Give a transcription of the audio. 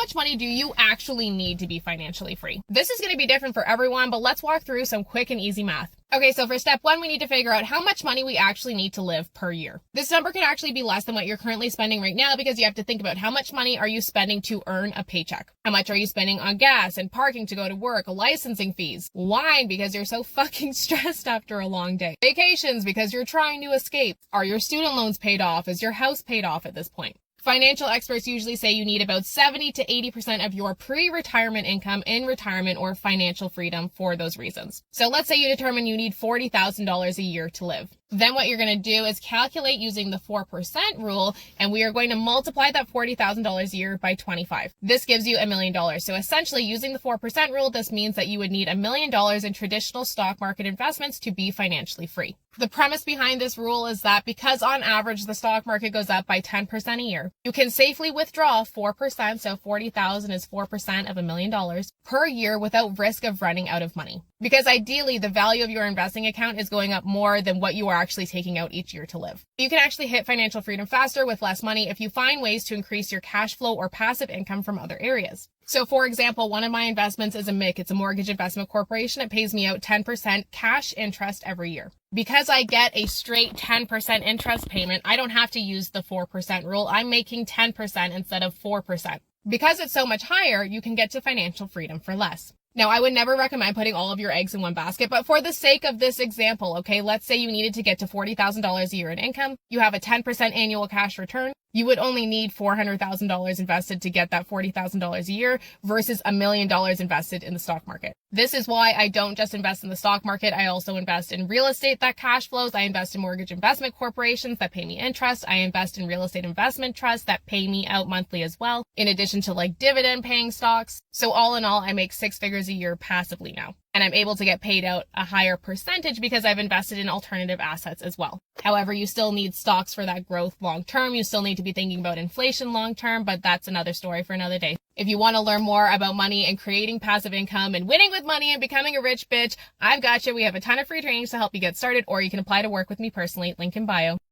much money do you actually need to be financially free? This is going to be different for everyone, but let's walk through some quick and easy math. Okay, so for step one, we need to figure out how much money we actually need to live per year. This number can actually be less than what you're currently spending right now because you have to think about how much money are you spending to earn a paycheck? How much are you spending on gas and parking to go to work, licensing fees, wine because you're so fucking stressed after a long day, vacations because you're trying to escape. Are your student loans paid off? Is your house paid off at this point? Financial experts usually say you need about 70 to 80% of your pre-retirement income in retirement or financial freedom for those reasons. So let's say you determine you need $40,000 a year to live. Then what you're going to do is calculate using the 4% rule, and we are going to multiply that $40,000 a year by 25. This gives you $1 million. So essentially, using the 4% rule, this means that you would need $1 million in traditional stock market investments to be financially free. The premise behind this rule is that because on average the stock market goes up by 10% a year, you can safely withdraw 4%, so 40,000 is 4% of $1 million per year without risk of running out of money. Because ideally, the value of your investing account is going up more than what you are actually taking out each year to live. You can actually hit financial freedom faster with less money if you find ways to increase your cash flow or passive income from other areas. So for example, one of my investments is a MIC. It's a mortgage investment corporation. It pays me out 10% cash interest every year. Because I get a straight 10% interest payment, I don't have to use the 4% rule. I'm making 10% instead of 4%. Because it's so much higher, you can get to financial freedom for less. Now, I would never recommend putting all of your eggs in one basket, but for the sake of this example, okay, let's say you needed to get to $40,000 a year in income. You have a 10% annual cash return. You would only need $400,000 invested to get that $40,000 a year versus $1 million invested in the stock market. This is why I don't just invest in the stock market. I also invest in real estate that cash flows. I invest in mortgage investment corporations that pay me interest. I invest in real estate investment trusts that pay me out monthly as well, in addition to like dividend paying stocks. So all in all, I make 6 figures a year passively now. And I'm able to get paid out a higher percentage because I've invested in alternative assets as well. However, you still need stocks for that growth long term. You still need to be thinking about inflation long term, but that's another story for another day. If you want to learn more about money and creating passive income and winning with money and becoming a rich bitch, I've got you. We have a ton of free trainings to help you get started, or you can apply to work with me personally. Link in bio.